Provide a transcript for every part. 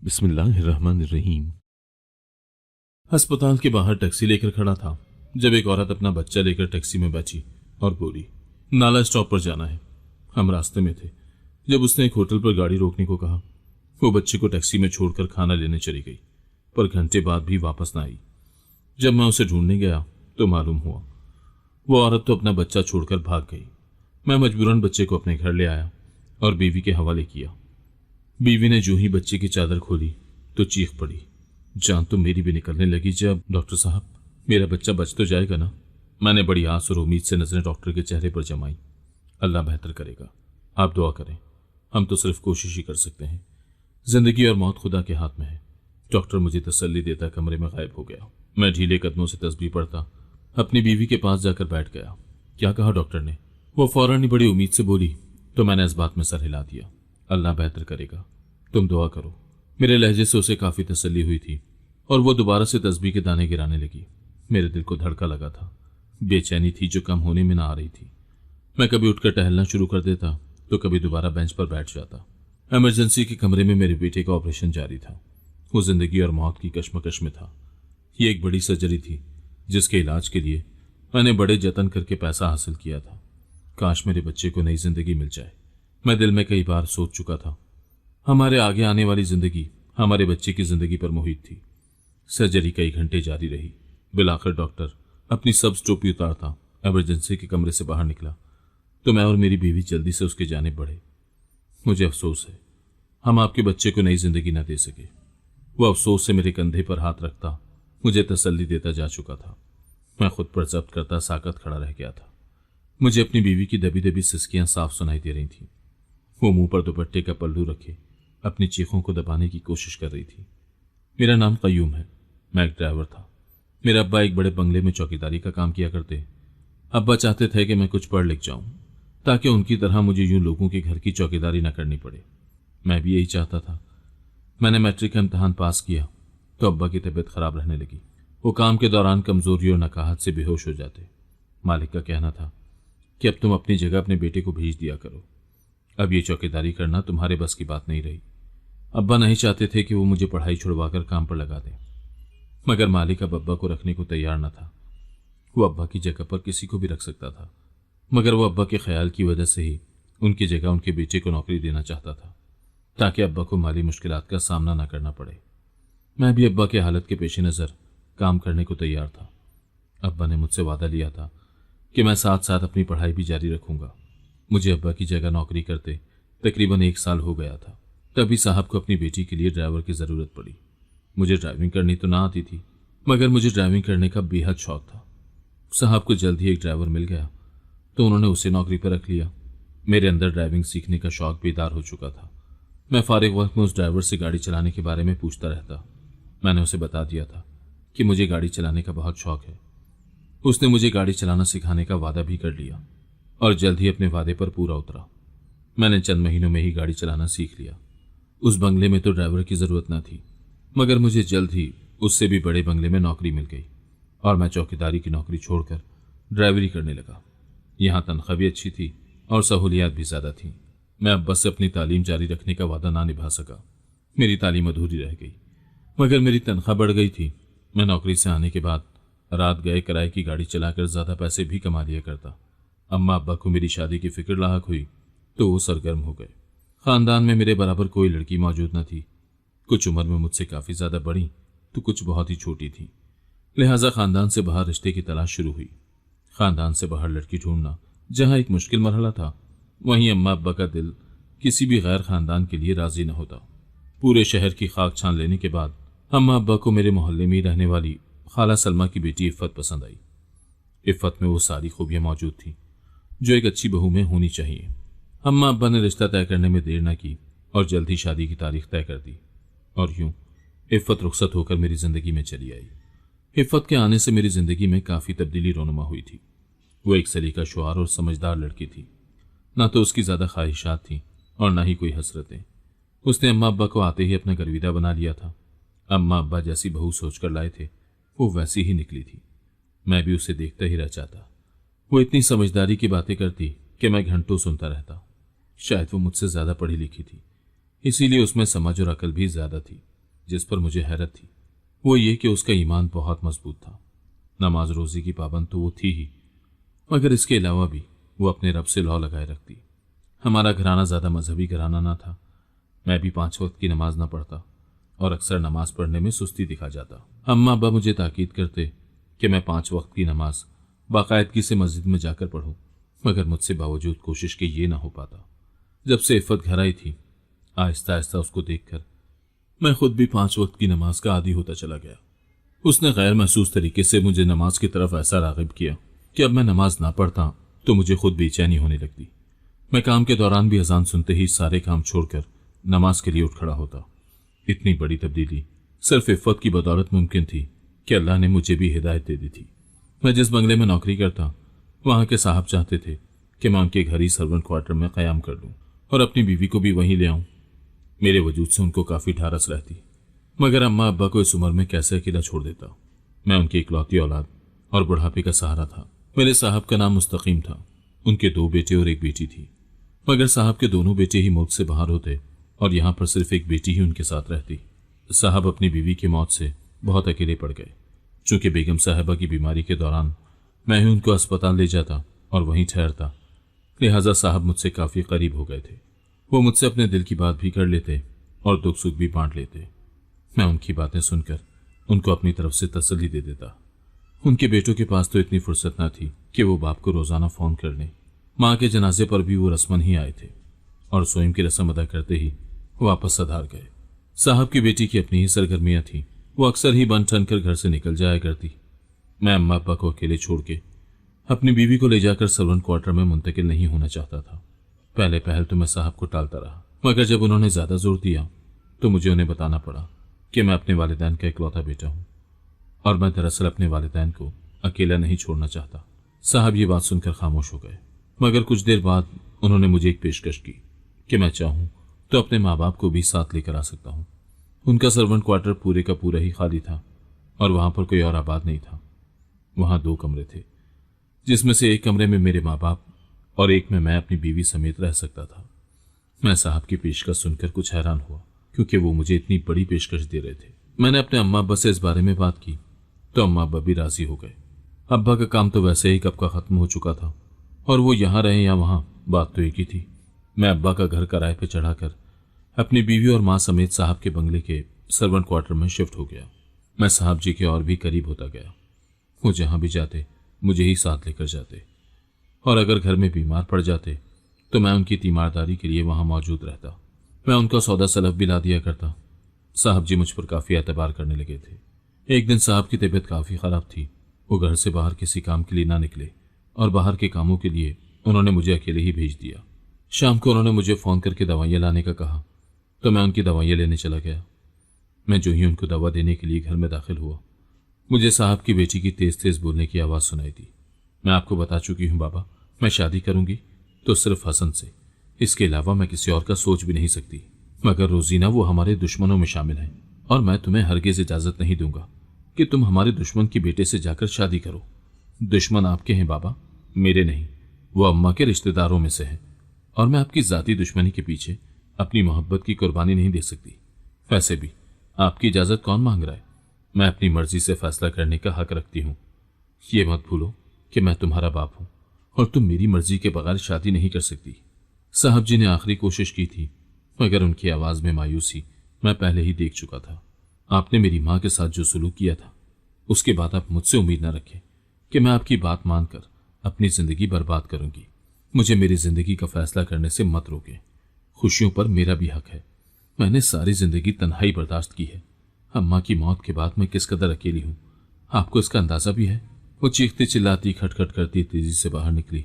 बिस्मिल्लाहिर्रहमानिर्रहीम। अस्पताल के बाहर टैक्सी लेकर खड़ा था जब एक औरत अपना बच्चा लेकर टैक्सी में बैठी और बोली, नाला स्टॉप पर जाना है। हम रास्ते में थे जब उसने एक होटल पर गाड़ी रोकने को कहा। वो बच्चे को टैक्सी में छोड़कर खाना लेने चली गई, पर घंटे बाद भी वापस न आई। जब मैं उसे ढूंढने गया तो मालूम हुआ वो औरत तो अपना बच्चा छोड़कर भाग गई। मैं मजबूरन बच्चे को अपने घर ले आया और बीवी के हवाले किया। बीवी ने जो ही बच्चे की चादर खोली तो चीख पड़ी। जान तो मेरी भी निकलने लगी जब, डॉक्टर साहब मेरा बच्चा बच तो जाएगा ना? मैंने बड़ी आस और उम्मीद से नजरें डॉक्टर के चेहरे पर जमाई। अल्लाह बेहतर करेगा, आप दुआ करें, हम तो सिर्फ कोशिश ही कर सकते हैं। जिंदगी और मौत खुदा के हाथ में है। डॉक्टर मुझे तसल्ली देता कमरे में गायब हो गया। मैं ढीले कदमों से तस्बीह पढ़ता अपनी बीवी के पास जाकर बैठ गया। क्या कहा डॉक्टर ने? वो फौरन ही बड़ी उम्मीद से बोली तो मैंने इस बात में सर हिला दिया। अल्लाह बेहतर करेगा, तुम दुआ करो। मेरे लहजे से उसे काफी तसल्ली हुई थी और वो दोबारा से तस्बीह के दाने गिराने लगी। मेरे दिल को धड़का लगा था, बेचैनी थी जो कम होने में ना आ रही थी। मैं कभी उठकर टहलना शुरू कर देता तो कभी दोबारा बेंच पर बैठ जाता। इमरजेंसी के कमरे में मेरे बेटे का ऑपरेशन जारी था। वो जिंदगी और मौत की कश्मकश में था। ये एक बड़ी सर्जरी थी जिसके इलाज के लिए मैंने बड़े जतन करके पैसा हासिल किया था। काश मेरे बच्चे को नई जिंदगी मिल जाए। मैं दिल में कई बार सोच चुका था। हमारे आगे आने वाली जिंदगी हमारे बच्चे की जिंदगी पर मोहित थी। सर्जरी कई घंटे जारी रही। बिलाखिर डॉक्टर अपनी सब टोपी उतारता इमरजेंसी के कमरे से बाहर निकला तो मैं और मेरी बीवी जल्दी से उसके जानिब बढ़े। मुझे अफसोस है हम आपके बच्चे को नई जिंदगी न दे सके। वो अफसोस से मेरे कंधे पर हाथ रखता मुझे तसल्ली देता जा चुका था। मैं खुद पर जब्त करता साकत खड़ा रह गया था। मुझे अपनी बीवी की दबी दबी सिसकियां साफ सुनाई दे रही थीं। वो मुंह पर दुपट्टे का पल्लू रखे अपनी चीखों को दबाने की कोशिश कर रही थी। मेरा नाम कयूम है। मैं एक ड्राइवर था। मेरे अब्बा एक बड़े बंगले में चौकीदारी का काम किया करते। अब्बा चाहते थे कि मैं कुछ पढ़ लिख जाऊं ताकि उनकी तरह मुझे यूं लोगों के घर की चौकीदारी न करनी पड़े। मैं भी यही चाहता था। मैंने मैट्रिक का इम्तहान पास किया तो अब्बा की तबीयत खराब रहने लगी। वो काम के दौरान कमजोरी और नकाहत से बेहोश हो जाते। मालिक का कहना था कि अब तुम अपनी जगह अपने बेटे को भेज दिया करो। अब ये चौकीदारी करना तुम्हारे बस की बात नहीं रही। अब्बा नहीं चाहते थे कि वो मुझे पढ़ाई छुड़वाकर काम पर लगा दें, मगर मालिक अब अब्बा को रखने को तैयार न था। वो अब्बा की जगह पर किसी को भी रख सकता था, मगर वो अब्बा के ख्याल की वजह से ही उनकी जगह उनके बेटे को नौकरी देना चाहता था ताकि अब्बा को माली मुश्किलात का सामना न करना पड़े। मैं भी अब्बा के हालत के पेश नज़र काम करने को तैयार था। अब्बा ने मुझसे वादा लिया था कि मैं साथ साथ अपनी पढ़ाई भी जारी रखूंगा। मुझे अब्बा की जगह नौकरी करते तकरीबन 1 साल हो गया था। तभी साहब को अपनी बेटी के लिए ड्राइवर की ज़रूरत पड़ी। मुझे ड्राइविंग करनी तो ना आती थी, मगर मुझे ड्राइविंग करने का बेहद शौक था। साहब को जल्द ही एक ड्राइवर मिल गया तो उन्होंने उसे नौकरी पर रख लिया। मेरे अंदर ड्राइविंग सीखने का शौक बेदार हो चुका था। मैं फारिग वक्त में उस ड्राइवर से गाड़ी चलाने के बारे में पूछता रहता। मैंने उसे बता दिया था कि मुझे गाड़ी चलाने का बहुत शौक है। उसने मुझे गाड़ी चलाना सिखाने का वादा भी कर लिया और जल्द ही अपने वादे पर पूरा उतरा। मैंने चंद महीनों में ही गाड़ी चलाना सीख लिया। उस बंगले में तो ड्राइवर की जरूरत न थी, मगर मुझे जल्द ही उससे भी बड़े बंगले में नौकरी मिल गई और मैं चौकीदारी की नौकरी छोड़कर ड्राइवरी करने लगा। यहाँ तनख्वाह भी अच्छी थी और सहूलियात भी ज्यादा थी। मैं अब बस अपनी तालीम जारी रखने का वादा ना निभा सका। मेरी तालीम अधूरी रह गई, मगर मेरी तनख्वाह बढ़ गई थी। मैं नौकरी से आने के बाद रात गए किराए की गाड़ी चलाकर ज्यादा पैसे भी कमा लिया करता। अम्मा अब्बा को मेरी शादी की फिक्र लाहक हुई तो वो सरगर्म हो गए। खानदान में मेरे बराबर कोई लड़की मौजूद न थी। कुछ उम्र में मुझसे काफी ज्यादा बड़ी तो कुछ बहुत ही छोटी थी। लिहाजा खानदान से बाहर रिश्ते की तलाश शुरू हुई। खानदान से बाहर लड़की ढूंढना जहां एक मुश्किल मरहला था, वहीं अम्मा अब्बा का दिल किसी भी गैर खानदान के लिए राजी न होता। पूरे शहर की खाक छान लेने के बाद अम्मा अब्बा को मेरे मोहल्ले में रहने वाली खाला सलमा की बेटी इफ़्फ़त पसंद आई। इफ़्फ़त में वो सारी खूबियां मौजूद थी जो एक अच्छी बहू में होनी चाहिए। अम्मा अब्बा ने रिश्ता तय करने में देर न की और जल्द ही शादी की तारीख तय कर दी और यूं इफ़्फ़त रुखसत होकर मेरी जिंदगी में चली आई। इफ़्फ़त के आने से मेरी जिंदगी में काफी तब्दीली रोनुमा हुई थी। वो एक सलीका शुआर और समझदार लड़की थी। ना तो उसकी ज्यादा ख्वाहिशात थी और ना ही कोई हसरतें। उसने अम्मा अब्बा को आते ही अपना गर्विदा बना लिया था। अम्मा अब्बा जैसी बहू सोचकर लाए थे वो वैसी ही निकली थी। मैं भी उसे देखता ही रह जाता। वो इतनी समझदारी की बातें करती कि मैं घंटों सुनता रहता। शायद वो मुझसे ज्यादा पढ़ी लिखी थी, इसीलिए उसमें समझ और अकल भी ज्यादा थी। जिस पर मुझे हैरत थी वो ये कि उसका ईमान बहुत मजबूत था। नमाज रोजी की पाबंद तो वो थी ही, मगर इसके अलावा भी वो अपने रब से लौ लगाए रखती। हमारा घराना ज़्यादा मजहबी घराना ना था। मैं भी 5 वक्त की नमाज ना पढ़ता और अक्सर नमाज पढ़ने में सुस्ती दिखा जाता। अम्मा अब्बा मुझे ताकीद करते कि मैं 5 वक्त की नमाज बाकायदगी से मस्जिद में जाकर पढ़ूं, मगर मुझसे बावजूद कोशिश के ये ना हो पाता। जब से इफ़त घर आई थी, आहिस्ता आहिस्ता उसको देखकर मैं खुद भी 5 वक्त की नमाज का आदी होता चला गया। उसने गैर महसूस तरीके से मुझे नमाज की तरफ ऐसा राग़िब किया कि अब मैं नमाज ना पढ़ता तो मुझे खुद बेचैनी होने लगती। मैं काम के दौरान भी अजान सुनते ही सारे काम छोड़कर नमाज के लिए उठ खड़ा होता। इतनी बड़ी तब्दीली सिर्फ इफ़्फ़त की बदौलत मुमकिन थी कि अल्लाह ने मुझे भी हिदायत दे दी थी। मैं जिस बंगले में नौकरी करता वहाँ के साहब चाहते थे कि मैं उनके घर ही सर्वेंट क्वार्टर में क़याम कर लूँ और अपनी बीवी को भी वहीं ले आऊँ। मेरे वजूद से उनको काफ़ी ढारस रहती, मगर अम्मा अब्बा को इस उम्र में कैसे अकेला छोड़ देता। मैं उनकी इकलौती औलाद और बुढ़ापे का सहारा था। मेरे साहब का नाम मुस्तकीम था। उनके 2 बेटे और 1 बेटी थी, मगर साहब के दोनों बेटे ही मुल्क से बाहर होते और यहाँ पर सिर्फ 1 बेटी ही उनके साथ रहती। साहब अपनी बीवी की मौत से बहुत अकेले पड़ गए। चूंकि बेगम साहिबा की बीमारी के दौरान मैं ही उनको अस्पताल ले जाता और वहीं ठहरता, लिहाजा साहब मुझसे काफ़ी करीब हो गए थे। वो मुझसे अपने दिल की बात भी कर लेते और दुख सुख भी बांट लेते। मैं उनकी बातें सुनकर उनको अपनी तरफ से तसल्ली दे देता। उनके बेटों के पास तो इतनी फुर्सत ना थी कि वो बाप को रोज़ाना फ़ोन कर लें। माँ के जनाजे पर भी वो रस्मन ही आए थे और सोइम की रस्म अदा करते ही वापस सधार गए। साहब की बेटी की अपनी ही सरगर्मियाँ थीं। वो अक्सर ही बन ठन कर घर से निकल जाया करती। मैं अम्मा अब्बा को अकेले छोड़ के अपनी बीवी को ले जाकर सर्वेंट क्वार्टर में मुंतकिल नहीं होना चाहता था। पहले पहल तो मैं साहब को टालता रहा, मगर जब उन्होंने ज़्यादा जोर दिया तो मुझे उन्हें बताना पड़ा कि मैं अपने वालिदैन का इकलौता बेटा हूँ और मैं दरअसल अपने वालिदैन को अकेला नहीं छोड़ना चाहता। साहब ये बात सुनकर खामोश हो गए, मगर कुछ देर बाद उन्होंने मुझे एक पेशकश की कि मैं चाहूँ तो अपने माँ बाप को भी साथ लेकर आ सकता हूँ। उनका सर्वेंट क्वार्टर पूरे का पूरा ही खाली था और वहाँ पर कोई और आबाद नहीं था। वहाँ 2 कमरे थे, जिसमें से एक कमरे में मेरे माँ बाप और एक में मैं अपनी बीवी समेत रह सकता था। मैं साहब की पेशकश सुनकर कुछ हैरान हुआ, क्योंकि वो मुझे इतनी बड़ी पेशकश दे रहे थे। मैंने अपने अम्मा अब्बा से इस बारे में बात की तो अम्मा अब्बा भी राजी हो गए। अब्बा का काम तो वैसे ही कब का ख़त्म हो चुका था और वो यहाँ रहे या वहाँ, बात तो एक ही थी। मैं अब्बा का घर किराए पे चढ़ाकर अपनी बीवी और माँ समेत साहब के बंगले के सर्वेंट क्वार्टर में शिफ्ट हो गया। मैं साहब जी के और भी करीब होता गया। वो जहाँ भी जाते मुझे ही साथ लेकर जाते और अगर घर में बीमार पड़ जाते तो मैं उनकी तीमारदारी के लिए वहाँ मौजूद रहता। मैं उनका सौदा सलफ भी ला दिया करता। साहब जी मुझ पर काफ़ी एतबार करने लगे थे। एक दिन साहब की तबीयत काफ़ी ख़राब थी। वो घर से बाहर किसी काम के लिए ना निकले और बाहर के कामों के लिए उन्होंने मुझे अकेले ही भेज दिया। शाम को उन्होंने मुझे फ़ोन करके दवाइयाँ लाने का कहा तो मैं उनकी दवाइयाँ लेने चला गया। मैं जो ही उनको दवा देने के लिए घर में दाखिल हुआ, मुझे साहब की बेटी की तेज़ तेज़ बोलने की आवाज़ सुनाई दी। मैं आपको बता चुकी हूँ बाबा, मैं शादी करूँगी तो सिर्फ हसन से, इसके अलावा मैं किसी और का सोच भी नहीं सकती। मगर रोजीना वो हमारे दुश्मनों में शामिल हैं और मैं तुम्हें हरगिज़ इजाज़त नहीं दूंगा कि तुम हमारे दुश्मन की बेटे से जाकर शादी करो। दुश्मन आपके हैं बाबा, मेरे नहीं। वो अम्मा के रिश्तेदारों में से है और मैं आपकी ज़ाती दुश्मनी के पीछे अपनी मोहब्बत की कुर्बानी नहीं दे सकती। वैसे भी आपकी इजाज़त कौन मांग रहा है? मैं अपनी मर्जी से फैसला करने का हक रखती हूँ। ये मत भूलो कि मैं तुम्हारा बाप हूँ और तुम मेरी मर्जी के बगैर शादी नहीं कर सकती। साहब जी ने आखिरी कोशिश की थी, मगर उनकी आवाज़ में मायूसी मैं पहले ही देख चुका था। आपने मेरी माँ के साथ जो सुलूक किया था, उसके बाद आप मुझसे उम्मीद न रखें कि मैं आपकी बात मानकर अपनी ज़िंदगी बर्बाद करूँगी। मुझे मेरी ज़िंदगी का फैसला करने से मत रोकें। खुशियों पर मेरा भी हक है। मैंने सारी ज़िंदगी तन्हाई बर्दाश्त की है। अम्मा की मौत के बाद मैं किस कदर अकेली हूँ, आपको इसका अंदाज़ा भी है। वो चीखती चिल्लाती खटखट करती तेजी से बाहर निकली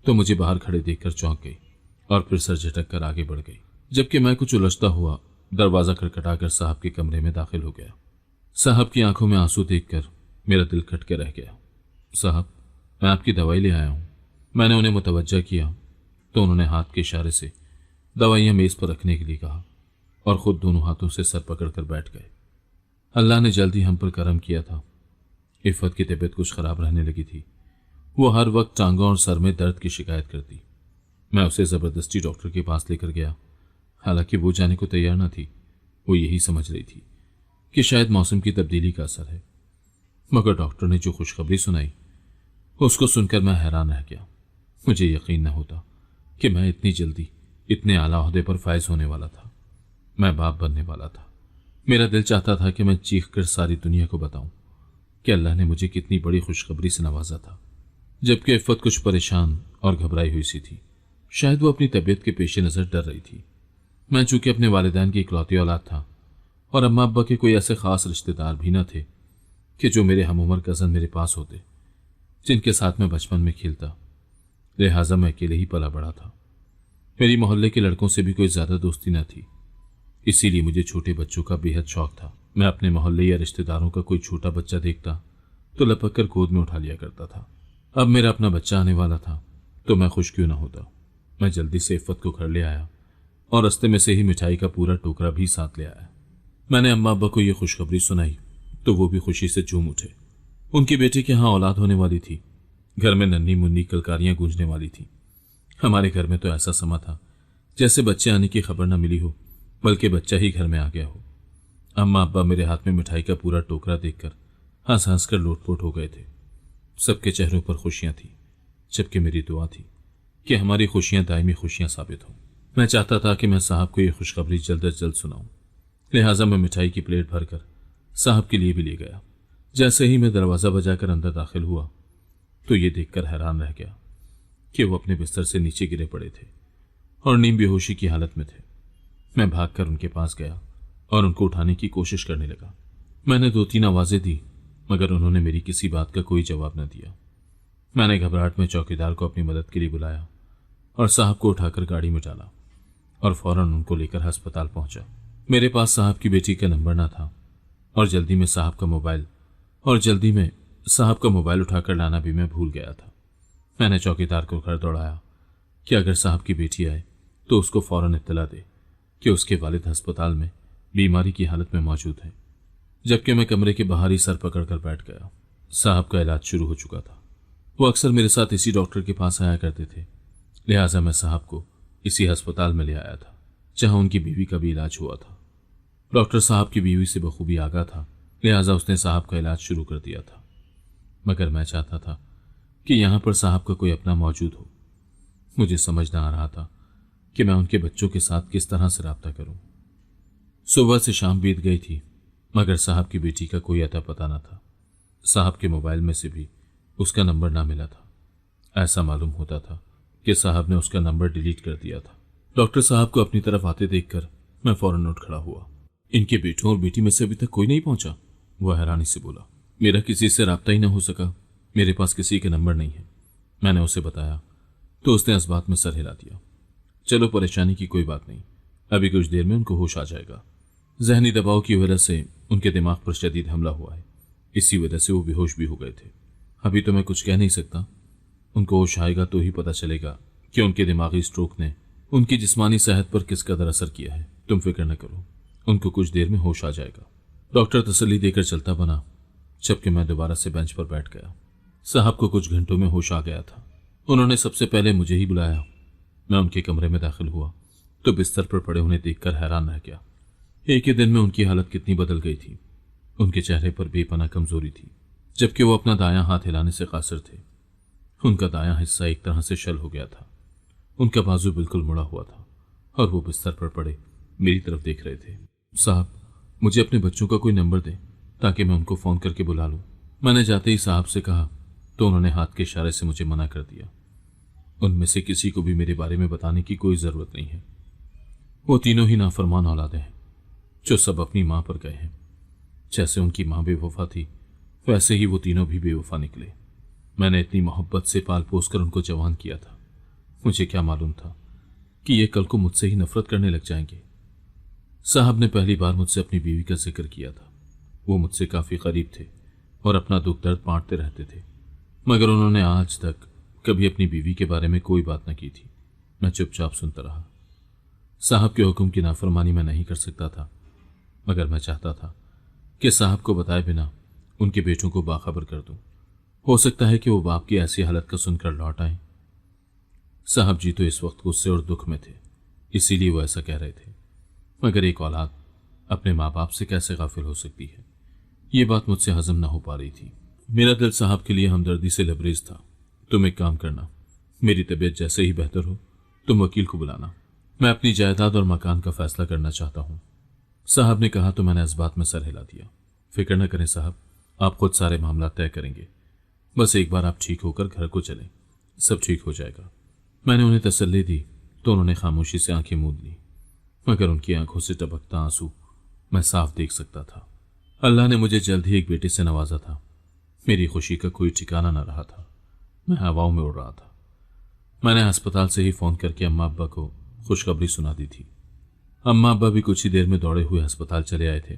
तो मुझे बाहर खड़े देखकर चौंक गई और फिर सर झटक कर आगे बढ़ गई, जबकि मैं कुछ उलझता हुआ दरवाज़ा खटखटाकर साहब के कमरे में दाखिल हो गया। साहब की आंखों में आंसू देखकर मेरा दिल खटके रह गया। साहब, मैं आपकी दवाई ले आया हूँ। मैंने उन्हें मुतवज्जा किया तो उन्होंने हाथ के इशारे से दवाइयाँ मेज़ पर रखने के लिए कहा और ख़ुद दोनों हाथों से सर पकड़कर बैठ गए। अल्लाह ने जल्दी हम पर करम किया था। इफ़त की तबीयत कुछ ख़राब रहने लगी थी। वो हर वक्त टांगों और सर में दर्द की शिकायत करती। मैं उसे ज़बरदस्ती डॉक्टर के पास लेकर गया, हालांकि वो जाने को तैयार न थी। वो यही समझ रही थी कि शायद मौसम की तब्दीली का असर है, मगर डॉक्टर ने जो खुशखबरी सुनाई उसको सुनकर मैं हैरान रह गया। मुझे यकीन न होता कि मैं इतनी जल्दी इतने आला ओहदे पर फायज होने वाला था। मैं बाप बनने वाला था। मेरा दिल चाहता था कि मैं चीख कर सारी दुनिया को बताऊं कि अल्लाह ने मुझे कितनी बड़ी खुशखबरी से नवाजा था। जबकि इफ़्फ़त कुछ परेशान और घबराई हुई सी थी। शायद वो अपनी तबीयत के पेश नज़र डर रही थी। मैं चूंकि अपने वालिदैन की इकलौती औलाद था और अम्मा अब्बा के कोई ऐसे खास रिश्तेदार भी न थे कि जो मेरे हम उम्र कज़न मेरे पास होते, जिनके साथ मैं बचपन में खेलता, लिहाजा मैं अकेले ही पला बड़ा था। मेरी मोहल्ले के लड़कों से भी कोई ज़्यादा दोस्ती न थी, इसीलिए मुझे छोटे बच्चों का बेहद शौक था। मैं अपने मोहल्ले या रिश्तेदारों का कोई छोटा बच्चा देखता तो लपक कर गोद में उठा लिया करता था। अब मेरा अपना बच्चा आने वाला था तो मैं खुश क्यों न होता। मैं जल्दी से इफ़्फ़त को घर ले आया और रास्ते में से ही मिठाई का पूरा टोकरा भी साथ ले आया। मैंने अम्मा अब्बा को यह खुशखबरी सुनाई तो वो भी खुशी से झूम उठे। उनके बेटे के यहाँ औलाद होने वाली थी। घर में नन्ही मुन्नी कलकारियां गूंजने वाली थी। हमारे घर में तो ऐसा समा था जैसे बच्चे आने की खबर न मिली हो, बल्कि बच्चा ही घर में आ गया हो। अम्मा अब्बा मेरे हाथ में मिठाई का पूरा टोकरा देखकर हंस हंस कर लोटपोट हो गए थे। सबके चेहरों पर खुशियां थी, जबकि मेरी दुआ थी कि हमारी खुशियां दायमी खुशियां साबित हों। मैं चाहता था कि मैं साहब को यह खुशखबरी जल्द अज जल्द सुनाऊं, लिहाजा मैं मिठाई की प्लेट भरकर साहब के लिए भी ले गया। जैसे ही मैं दरवाज़ा बजाकर अंदर दाखिल हुआ तो ये देखकर हैरान रह गया कि वो अपने बिस्तर से नीचे गिरे पड़े थे और नीम बेहोशी की हालत में थे। मैं भागकर उनके पास गया और उनको उठाने की कोशिश करने लगा। मैंने 2-3 आवाज़ें दी, मगर उन्होंने मेरी किसी बात का कोई जवाब न दिया। मैंने घबराहट में चौकीदार को अपनी मदद के लिए बुलाया और साहब को उठाकर गाड़ी में डाला और फौरन उनको लेकर अस्पताल पहुंचा। मेरे पास साहब की बेटी का नंबर न था और जल्दी में साहब का मोबाइल उठाकर लाना भी मैं भूल गया था। मैंने चौकीदार को घर दौड़ाया कि अगर साहब की बेटी आए तो उसको फौरन इत्तला दे कि उसके वालिद अस्पताल में बीमारी की हालत में मौजूद हैं। जबकि मैं कमरे के बाहर ही सर पकड़कर बैठ गया। साहब का इलाज शुरू हो चुका था। वो अक्सर मेरे साथ इसी डॉक्टर के पास आया करते थे, लिहाजा मैं साहब को इसी अस्पताल में ले आया था जहां उनकी बीवी का भी इलाज हुआ था। डॉक्टर साहब की बीवी से बखूबी आगाह था, लिहाजा उसने साहब का इलाज शुरू कर दिया था। मगर मैं चाहता था कि यहां पर साहब का कोई अपना मौजूद हो। मुझे समझ न आ रहा था कि मैं उनके बच्चों के साथ किस तरह से राब्ता करूं। सुबह से शाम बीत गई थी, मगर साहब की बेटी का कोई अता पता न था। साहब के मोबाइल में से भी उसका नंबर ना मिला था। ऐसा मालूम होता था कि साहब ने उसका नंबर डिलीट कर दिया था। डॉक्टर साहब को अपनी तरफ आते देखकर मैं फौरन उठ खड़ा हुआ। इनके बेटों और बेटी में से अभी तक कोई नहीं पहुंचा, वह हैरानी से बोला। मेरा किसी से राब्ता ही ना हो सका, मेरे पास किसी के नंबर नहीं है। मैंने उसे बताया तो उसने इस बात में सर हिला दिया। चलो, परेशानी की कोई बात नहीं, अभी कुछ देर में उनको होश आ जाएगा। जहनी दबाव की वजह से उनके दिमाग पर शदीद हमला हुआ है, इसी वजह से वो बेहोश भी हो गए थे। अभी तो मैं कुछ कह नहीं सकता, उनको होश आएगा तो ही पता चलेगा कि उनके दिमागी स्ट्रोक ने उनकी जिस्मानी सेहत पर किस कदर असर किया है। तुम फिक्र न करो, उनको कुछ देर में होश आ जाएगा। डॉक्टर तसल्ली देकर चलता बना, जबकि मैं दोबारा से बेंच पर बैठ गया। साहब को कुछ घंटों में होश आ गया था। उन्होंने सबसे पहले मुझे ही बुलाया। मैं उनके कमरे में दाखिल हुआ तो बिस्तर पर पड़े उन्हें देखकर हैरान रह गया। एक ही दिन में उनकी हालत कितनी बदल गई थी। उनके चेहरे पर बेपनाह कमजोरी थी, जबकि वो अपना दायां हाथ हिलाने से कासिर थे। उनका दायां हिस्सा एक तरह से शल हो गया था। उनका बाजू बिल्कुल मुड़ा हुआ था और वो बिस्तर पर पड़े मेरी तरफ देख रहे थे। साहब, मुझे अपने बच्चों का कोई नंबर दें ताकि मैं उनको फ़ोन करके बुला लूँ। मैंने जाते ही साहब से कहा तो उन्होंने हाथ के इशारे से मुझे मना कर दिया। उनमें से किसी को भी मेरे बारे में बताने की कोई ज़रूरत नहीं है। वो तीनों ही नाफरमान औलादे हैं जो सब अपनी माँ पर गए हैं। जैसे उनकी माँ बेवफा थी, वैसे ही वो तीनों भी बेवफा निकले। मैंने इतनी मोहब्बत से पाल पोस कर उनको जवान किया था। मुझे क्या मालूम था कि ये कल को मुझसे ही नफरत करने लग जाएंगे। साहब ने पहली बार मुझसे अपनी बीवी का जिक्र किया था। वो मुझसे काफ़ी करीब थे और अपना दुख दर्द बांटते रहते थे, मगर उन्होंने आज तक कभी अपनी बीवी के बारे में कोई बात न की थी। मैं चुपचाप सुनता रहा। साहब के हुक्म की नाफरमानी मैं नहीं कर सकता था, मगर मैं चाहता था कि साहब को बताए बिना उनके बेटों को बाखबर कर दूं। हो सकता है कि वो बाप की ऐसी हालत का सुनकर लौट आए। साहब जी तो इस वक्त गुस्से और दुख में थे, इसीलिए वो ऐसा कह रहे थे। मगर एक औलाद अपने माँ बाप से कैसे गाफिल हो सकती है? ये बात मुझसे हजम न हो पा रही थी। मेरा दिल साहब के लिए हमदर्दी से लबरेज था। तुम एक काम करना, मेरी तबीयत जैसे ही बेहतर हो तुम वकील को बुलाना। मैं अपनी जायदाद और मकान का फैसला करना चाहता हूँ। साहब ने कहा तो मैंने इस बात में सर हिला दिया। फिक्र न करें साहब, आप खुद सारे मामला तय करेंगे। बस एक बार आप ठीक होकर घर को चलें, सब ठीक हो जाएगा। मैंने उन्हें तसल्ली दी तो उन्होंने खामोशी से आंखें मूंद ली, मगर उनकी आंखों से टपकता आंसू मैं साफ देख सकता था। अल्लाह ने मुझे जल्द ही एक बेटे से नवाजा था। मेरी खुशी का कोई ठिकाना न रहा था। मैं हवाओं में उड़ रहा था। मैंने अस्पताल से ही फोन करके अम्मा अब्बा को खुशखबरी सुना दी थी। अम्मा अब्बा भी कुछ ही देर में दौड़े हुए अस्पताल चले आए थे।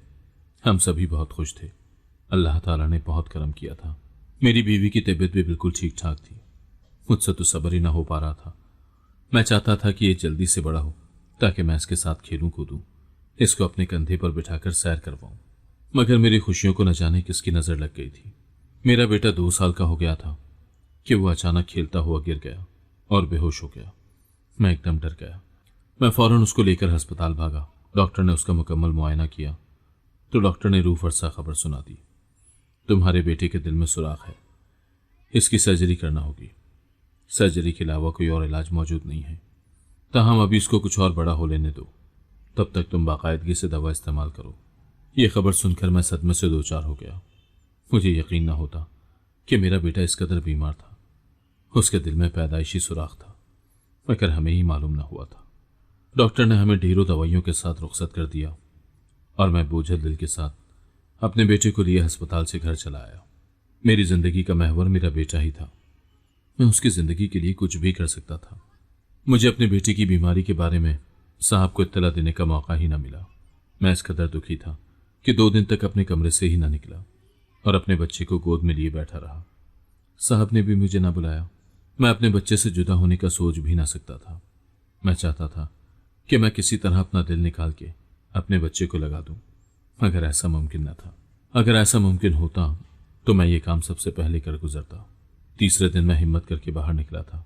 हम सभी बहुत खुश थे। अल्लाह ताला ने बहुत करम किया था। मेरी बीवी की तबीयत भी बिल्कुल ठीक ठाक थी। मुझसे तो सब्र ही ना हो पा रहा था। मैं चाहता था कि ये जल्दी से बड़ा हो ताकि मैं इसके साथ खेलूं कूदूं, इसको अपने कंधे पर बिठाकर सैर करवाऊं। मगर मेरी खुशियों को न जाने किसकी नजर लग गई थी। मेरा बेटा 2 साल का हो गया था कि वो अचानक खेलता हुआ गिर गया और बेहोश हो गया। मैं एकदम डर गया। मैं फौरन उसको लेकर अस्पताल भागा। डॉक्टर ने उसका मुकम्मल मुआयना किया तो डॉक्टर ने रूह फरसा खबर सुना दी, तुम्हारे बेटे के दिल में सुराख है, इसकी सर्जरी करना होगी। सर्जरी के अलावा कोई और इलाज मौजूद नहीं है। ताहम अभी इसको कुछ और बड़ा हो लेने दो, तब तक तुम बाकायदगी से दवा इस्तेमाल करो। यह खबर सुनकर मैं सदमे से 2-4 हो गया। मुझे यकीन न होता कि मेरा बेटा इस कदर बीमार था। उसके दिल में पैदाइशी सुराख था, मगर हमें ही मालूम न हुआ था। डॉक्टर ने हमें ढेरों दवाइयों के साथ रुखसत कर दिया और मैं बोझल दिल के साथ अपने बेटे को लिए अस्पताल से घर चला आया। मेरी जिंदगी का महवर मेरा बेटा ही था। मैं उसकी जिंदगी के लिए कुछ भी कर सकता था। मुझे अपने बेटे की बीमारी के बारे में साहब को इत्तला देने का मौका ही न मिला। मैं इस कदर दुखी था कि 2 दिन तक अपने कमरे से ही न निकला और अपने बच्चे को गोद में लिए बैठा रहा। साहब ने भी मुझे न बुलाया। मैं अपने बच्चे से जुदा होने का सोच भी ना सकता था। मैं चाहता था कि मैं किसी तरह अपना दिल निकाल के अपने बच्चे को लगा दूं, मगर ऐसा मुमकिन न था। अगर ऐसा मुमकिन होता तो मैं ये काम सबसे पहले कर गुजरता। तीसरे दिन मैं हिम्मत करके बाहर निकला था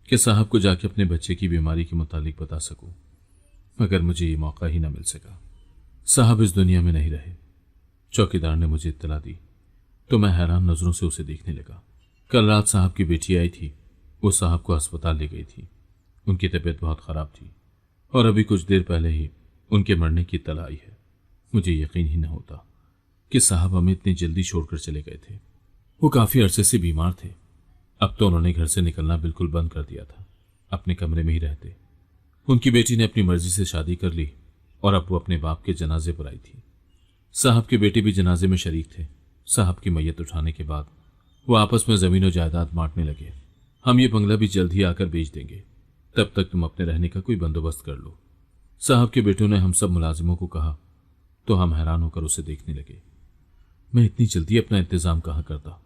कि साहब को जाके अपने बच्चे की बीमारी के मुतालिक बता सकूं, मगर मुझे ये मौका ही न मिल सका। साहब इस दुनिया में नहीं रहे। चौकीदार ने मुझे इत्तला दी तो मैं हैरान नजरों से उसे देखने लगा। कल रात साहब की बेटी आई थी। वो साहब को अस्पताल ले गई थी। उनकी तबीयत बहुत खराब थी और अभी कुछ देर पहले ही उनके मरने की इत्तला आई है। मुझे यकीन ही न होता कि साहब हमें इतनी जल्दी छोड़कर चले गए थे। वो काफी अरसे से बीमार थे। अब तो उन्होंने घर से निकलना बिल्कुल बंद कर दिया था, अपने कमरे में ही रहते। उनकी बेटी ने अपनी मर्जी से शादी कर ली और अब वो अपने बाप के जनाजे पर आई थी। साहब के बेटे भी जनाजे में शरीक थे। साहब की मैयत उठाने के बाद वो आपस में जमीन और जायदाद बांटने लगे। हम ये बंगला भी जल्द ही आकर बेच देंगे, तब तक तुम अपने रहने का कोई बंदोबस्त कर लो। साहब के बेटों ने हम सब मुलाजिमों को कहा तो हम हैरान होकर उसे देखने लगे। मैं इतनी जल्दी अपना इंतजाम कहाँ करता।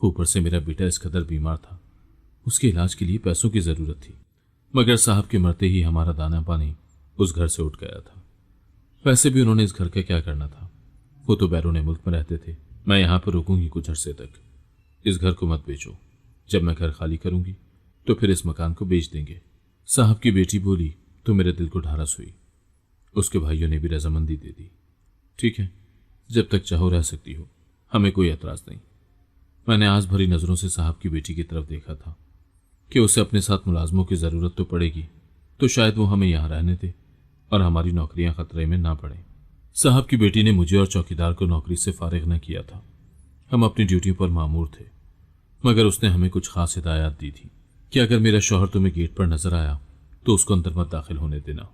ऊपर से मेरा बेटा इस कदर बीमार था, उसके इलाज के लिए पैसों की जरूरत थी। मगर साहब के मरते ही हमारा दाना पानी उस घर से उठ गया था। वैसे भी उन्होंने इस घर का क्या करना था, वो तो बैरून मुल्क में रहते थे। मैं यहाँ पर रुकूंगी कुछ अरसे तक। इस घर को मत बेचो। जब मैं घर खाली करूंगी तो फिर इस मकान को बेच देंगे। साहब की बेटी बोली तो मेरे दिल को ढारस हुई। उसके भाइयों ने भी रजामंदी दे दी। ठीक है, जब तक चाहो रह सकती हो, हमें कोई एतराज नहीं। मैंने आस भरी नजरों से साहब की बेटी की तरफ देखा था कि उसे अपने साथ मुलाजमों की जरूरत तो पड़ेगी, तो शायद वो हमें यहाँ रहने दे और हमारी नौकरियां खतरे में ना पड़े। साहब की बेटी ने मुझे और चौकीदार को नौकरी से फारिग न किया था। हम अपनी ड्यूटी पर मामूर थे, मगर उसने हमें कुछ खास हिदायत दी थी कि अगर मेरा शौहर तुम्हें गेट पर नजर आया तो उसको अंदर मत दाखिल होने देना।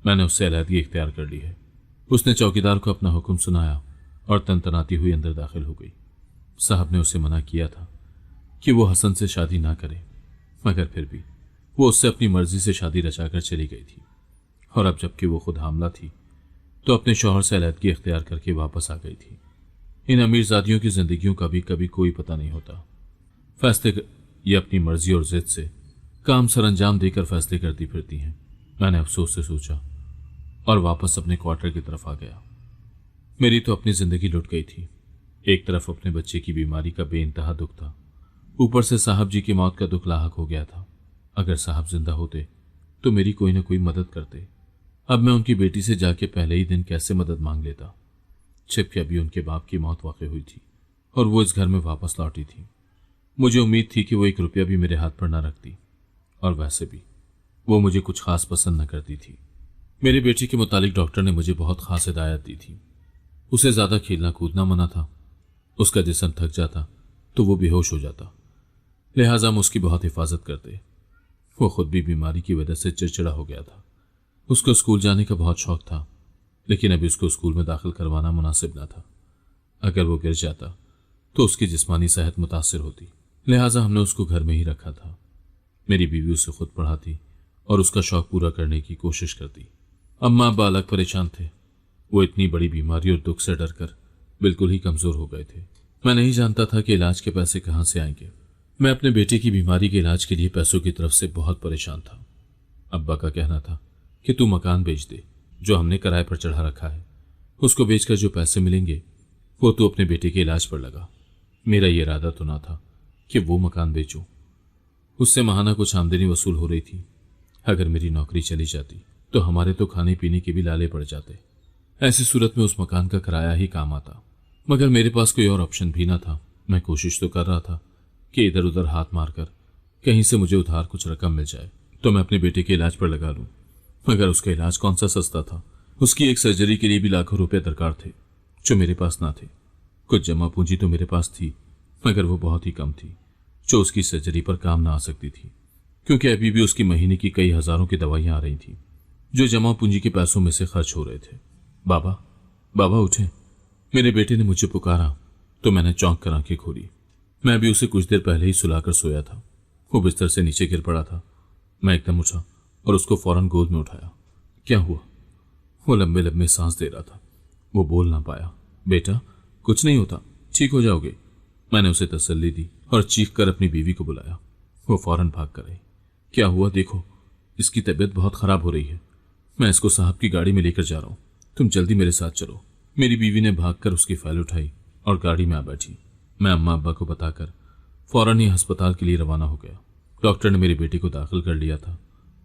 मैंने उससे अलहदगी इख्तियार कर ली है। उसने चौकीदार को अपना हुक्म सुनाया और तनतनाती हुई अंदर दाखिल हो गई। साहब ने उसे मना किया था कि वो हसन से शादी ना करे, मगर फिर भी वो उससे अपनी मर्जी से शादी रचाकर चली गई थी। और अब जबकि वो खुद हामला थी तो अपने शौहर से अलहदगी इख्तियार करके वापस आ गई थी। इन अमीरजादियों की जिंदगियों का भी कभी कोई पता नहीं होता। फैसले ये अपनी मर्जी और जिद से काम सर अंजाम देकर फैसले करती फिरती हैं। मैंने अफसोस से सोचा और वापस अपने क्वार्टर की तरफ आ गया। मेरी तो अपनी जिंदगी लुट गई थी। एक तरफ अपने बच्चे की बीमारी का बेइंतहा दुख था, ऊपर से साहब जी की मौत का दुख लाहक हो गया था। अगर साहब जिंदा होते तो मेरी कोई ना कोई मदद करते, अब मैं उनकी बेटी से जाके पहले ही दिन कैसे मदद मांग लेता, जबकि अभी उनके बाप की मौत वाक़ई हुई थी और वो इस घर में वापस लौटी थी। मुझे उम्मीद थी कि वो 1 रुपया भी मेरे हाथ पर न रखती, और वैसे भी वो मुझे कुछ खास पसंद न करती थी। मेरी बेटी के मुतालिक डॉक्टर ने मुझे बहुत खास हिदायत दी थी। उसे ज्यादा खेलना कूदना मना था। उसका जिस्म थक जाता तो वो बेहोश हो जाता, लिहाजा हम उसकी बहुत हिफाजत करते। वो खुद भी बीमारी की वजह से चिड़चिड़ा हो गया था। उसको स्कूल जाने का बहुत शौक था, लेकिन अभी उसको स्कूल में दाखिल करवाना मुनासिब न था। अगर वो गिर जाता तो उसकी जिस्मानी सेहत मुतासिर होती, लिहाजा हमने उसको घर में ही रखा था। मेरी बीवी उसे खुद पढ़ाती और उसका शौक पूरा करने की कोशिश करती। अम्मा अब्बा अलग परेशान थे। वो इतनी बड़ी बीमारी और दुख से डरकर बिल्कुल ही कमजोर हो गए थे। मैं नहीं जानता था कि इलाज के पैसे कहां से आएंगे। मैं अपने बेटे की बीमारी के इलाज के लिए पैसों की तरफ से बहुत परेशान था। अब्बा का कहना था कि तू मकान बेच दे जो हमने किराए पर चढ़ा रखा है, उसको बेचकर जो पैसे मिलेंगे वो तू अपने बेटे के इलाज पर लगा। मेरा ये इरादा तो ना था कि वो मकान बेचूं। उससे महाना कुछ आमदनी वसूल हो रही थी। अगर मेरी नौकरी चली जाती तो हमारे तो खाने पीने के भी लाले पड़ जाते। ऐसी सूरत में उस मकान का किराया ही काम आता, मगर मेरे पास कोई और ऑप्शन भी ना था। मैं कोशिश तो कर रहा था कि इधर उधर हाथ मारकर कहीं से मुझे उधार कुछ रकम मिल जाए तो मैं अपने बेटे के इलाज पर लगा लूं, मगर उसका इलाज कौन सा सस्ता था। उसकी एक सर्जरी के लिए भी लाखों रुपए दरकार थे, जो मेरे पास ना थे। कुछ जमा पूंजी तो मेरे पास थी, मगर वो बहुत ही कम थी, जो उसकी सर्जरी पर काम ना आ सकती थी, क्योंकि अभी भी उसकी महीने की कई हजारों की दवाइयां आ रही थी, जो जमा पूंजी के पैसों में से खर्च हो रहे थे। बाबा, बाबा उठे। मेरे बेटे ने मुझे पुकारा तो मैंने चौंक कर आंखें खोली। मैं भी उसे कुछ देर पहले ही सुलाकर सोया था। वो बिस्तर से नीचे गिर पड़ा था। मैं एकदम उठा और उसको फौरन गोद में उठाया। क्या हुआ? वो लंबे लंबे सांस दे रहा था। वो बोल ना पाया। बेटा, कुछ नहीं होता, ठीक हो जाओगे। मैंने उसे तसल्ली दी और चीख कर अपनी बीवी को बुलाया। वो फौरन भाग कर आई। क्या हुआ? देखो, इसकी तबीयत बहुत खराब हो रही है। मैं इसको साहब की गाड़ी में लेकर जा रहा हूं, तुम जल्दी मेरे साथ चलो। मेरी बीवी ने भागकर उसकी फाइल उठाई और गाड़ी में आ बैठी। मैं अम्मा अब्बा को बताकर फौरन ही अस्पताल के लिए रवाना हो गया। डॉक्टर ने मेरे बेटे को दाखिल कर लिया था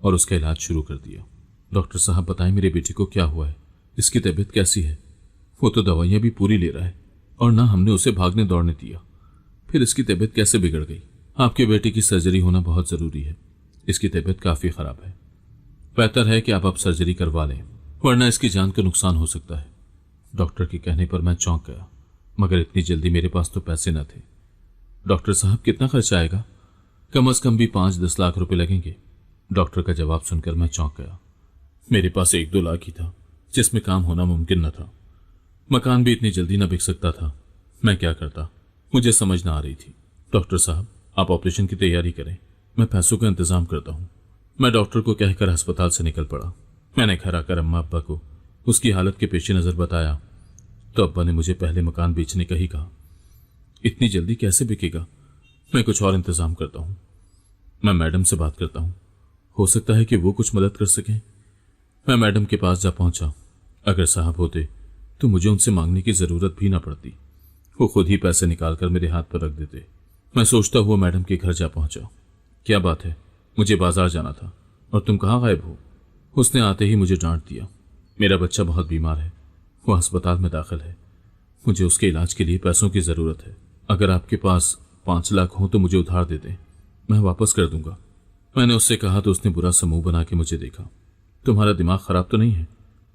और उसका इलाज शुरू कर दिया। डॉक्टर साहब, बताएं मेरे बेटे को क्या हुआ है, इसकी तबीयत कैसी है? वो तो दवाइयां भी पूरी ले रहा है और ना हमने उसे भागने दौड़ने दिया, फिर इसकी तबीयत कैसे बिगड़ गई? आपके बेटे की सर्जरी होना बहुत जरूरी है। इसकी तबीयत काफी खराब है। बेहतर है कि आप अब सर्जरी करवा लें, वरना इसकी जान का नुकसान हो सकता है। डॉक्टर के कहने पर मैं चौंक गया, मगर इतनी जल्दी मेरे पास तो पैसे न थे। डॉक्टर साहब, कितना खर्चा आएगा? कम से कम भी 5-10 लाख रुपए लगेंगे। डॉक्टर का जवाब सुनकर मैं चौंक गया। मेरे पास 1-2 लाख ही था, जिसमें काम होना मुमकिन न था। मकान भी इतनी जल्दी न बिक सकता था। मैं क्या करता, मुझे समझ न आ रही थी। डॉक्टर साहब, आप ऑपरेशन की तैयारी करें, मैं पैसों का इंतजाम करता हूं। मैं डॉक्टर को कहकर अस्पताल से निकल पड़ा। मैंने घर आकर अम्मा अब्बा को उसकी हालत के पेश नजर बताया तो अब्बा ने मुझे पहले मकान बेचने का ही कहा। इतनी जल्दी कैसे बिकेगा? मैं कुछ और इंतजाम करता हूं। मैं मैडम से बात करता हूं, हो सकता है कि वो कुछ मदद कर सकें। मैं मैडम के पास जा पहुंचा। अगर साहब होते तो मुझे उनसे मांगने की जरूरत भी ना पड़ती, वो खुद ही पैसे निकालकर मेरे हाथ पर रख देते। मैं सोचता हुआ मैडम के घर जा पहुंचा। क्या बात है? मुझे बाजार जाना था और तुम कहाँ गायब हो? उसने आते ही मुझे डांट दिया। मेरा बच्चा बहुत बीमार है, वो अस्पताल में दाखिल है। मुझे उसके इलाज के लिए पैसों की जरूरत है। अगर आपके पास 5 लाख हो तो मुझे उधार दे दें, मैं वापस कर दूंगा। मैंने उससे कहा तो उसने बुरा सा मुंह बना के मुझे देखा। तुम्हारा दिमाग खराब तो नहीं है?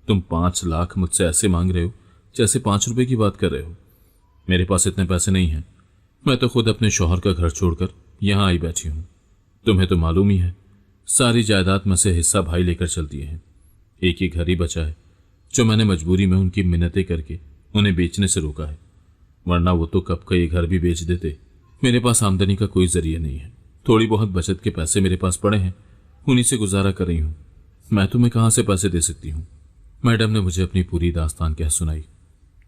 तुम 5 लाख मुझसे ऐसे मांग रहे हो जैसे 5 रुपए की बात कर रहे हो। मेरे पास इतने पैसे नहीं हैं। मैं तो खुद अपने शौहर का घर छोड़कर यहां आई बैठी हूं। तुम्हें तो मालूम ही है, सारी जायदाद में से हिस्सा भाई लेकर चल दिए हैं। एक ही घर ही बचा है, जो मैंने मजबूरी में उनकी मिन्नतें करके उन्हें बेचने से रोका है, वरना वो तो कब का ये घर भी बेच देते। मेरे पास आमदनी का कोई जरिया नहीं है। थोड़ी बहुत बचत के पैसे मेरे पास पड़े हैं, उन्हीं से गुजारा कर रही हूं। मैं तुम्हें कहां से पैसे दे सकती हूं? मैडम ने मुझे अपनी पूरी दास्तान कह सुनाई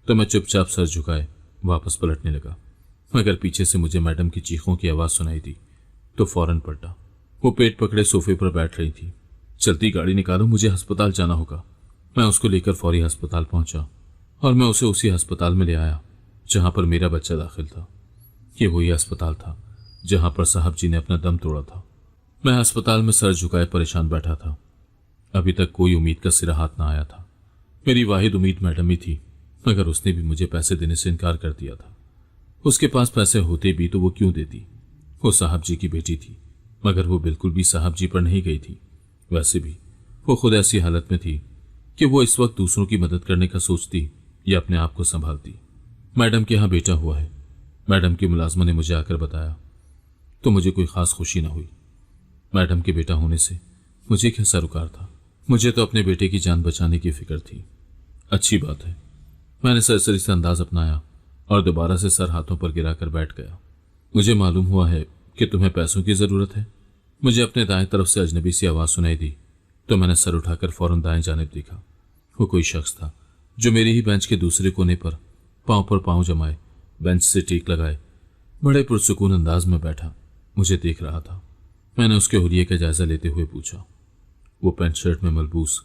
तो मैं चुपचाप सर झुकाए वापस पलटने लगा, मगर पीछे से मुझे मैडम की चीखों की आवाज सुनाई दी तो फौरन पलटा। वो पेट पकड़े सोफे पर बैठ रही थी। चलती गाड़ी निकालो, मुझे अस्पताल जाना होगा। मैं उसको लेकर फौरी अस्पताल पहुंचा और मैं उसे उसी अस्पताल में ले आया जहां पर मेरा बच्चा दाखिल था। ये वही अस्पताल था जहां पर साहब जी ने अपना दम तोड़ा था। मैं अस्पताल में सर झुकाए परेशान बैठा था। अभी तक कोई उम्मीद का सिरा हाथ ना आया था। मेरी वाहिद उम्मीद मैडम ही थी, मगर उसने भी मुझे पैसे देने से इनकार कर दिया था। उसके पास पैसे होते भी तो वो क्यों देती? वो साहब जी की बेटी थी, मगर वो बिल्कुल भी साहब जी पर नहीं गई थी। वैसे भी वो खुद ऐसी हालत में थी कि वो इस वक्त दूसरों की मदद करने का सोचती या अपने आप को संभालती। मैडम के यहाँ बेटा हुआ है, मैडम की मुलाजमा ने मुझे आकर बताया, तो मुझे कोई खास खुशी ना हुई। मैडम के बेटा होने से मुझे क्या सरोकार था? मुझे तो अपने बेटे की जान बचाने की फिक्र थी। अच्छी बात है, मैंने सरसरी से अंदाज अपनाया और दोबारा से सर हाथों पर गिराकर बैठ गया। मुझे मालूम हुआ है कि तुम्हें पैसों की जरूरत है। मुझे अपने दाएं तरफ से अजनबी सी आवाज सुनाई दी तो मैंने सर उठाकर फौरन दाएं जानिब देखा। वो कोई शख्स था जो मेरी ही बेंच के दूसरे कोने पर पांव पर पांव जमाए, बेंच से टीक लगाए, बड़े पुरसुकून अंदाज में बैठा मुझे देख रहा था। मैंने उसके हुलिये का जायजा लेते हुए पूछा। वो पैंट शर्ट में मलबूस,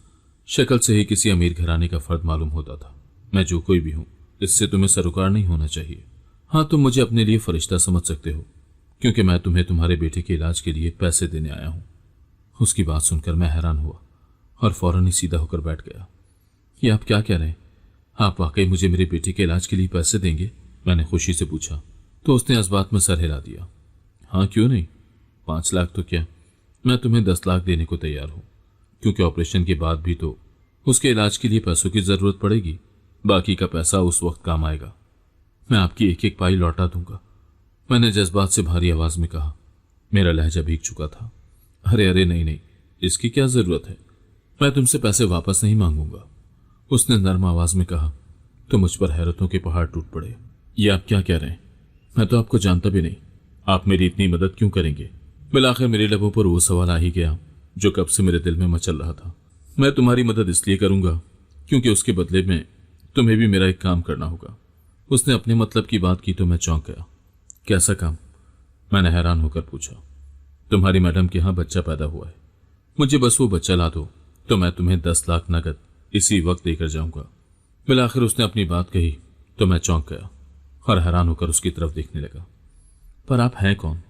शक्ल से ही किसी अमीर घराने का फर्द मालूम होता था। मैं जो कोई भी हूं, इससे तुम्हें सरोकार नहीं होना चाहिए। हाँ, तुम मुझे अपने लिए फरिश्ता समझ सकते हो, क्योंकि मैं तुम्हें तुम्हारे बेटे के इलाज के लिए पैसे देने आया हूं। उसकी बात सुनकर मैं हैरान हुआ और फौरन ही सीधा होकर बैठ गया। ये आप क्या कह रहे हैं? आप वाकई मुझे मेरे बेटे के इलाज के लिए पैसे देंगे? मैंने खुशी से पूछा तो उसने इस बात में सर हिला दिया। हाँ, क्यों नहीं, 5 लाख तो क्या, मैं तुम्हें 10 लाख देने को तैयार हूं, क्योंकि ऑपरेशन के बाद भी तो उसके इलाज के लिए पैसों की जरूरत पड़ेगी। बाकी का पैसा उस वक्त काम आएगा। मैं आपकी एक एक पाई लौटा दूंगा, मैंने जज्बात से भारी आवाज में कहा। मेरा लहजा भीग चुका था। अरे अरे नहीं नहीं, इसकी क्या जरूरत है, मैं तुमसे पैसे वापस नहीं मांगूंगा, उसने नर्म आवाज में कहा। तो मुझ पर हैरतों के पहाड़ टूट पड़े। ये आप क्या कह रहे हैं? मैं तो आपको जानता भी नहीं, आप मेरी इतनी मदद क्यों करेंगे? बिलाखिर मेरे लबों पर वो सवाल आ ही गया जो कब से मेरे दिल में मचल रहा था। मैं तुम्हारी मदद इसलिए करूंगा क्योंकि उसके बदले में तुम्हें भी मेरा एक काम करना होगा। उसने अपने मतलब की बात की तो मैं चौंक गया। कैसा काम? मैंने हैरान होकर पूछा। तुम्हारी मैडम के यहाँ बच्चा पैदा हुआ है, मुझे बस वो बच्चा ला दो तो मैं तुम्हें 10 लाख नकद इसी वक्त देकर जाऊंगा। बिलाखिर उसने अपनी बात कही तो मैं चौंक गया और हैरान होकर उसकी तरफ देखने लगा। पर आप हैं कौन?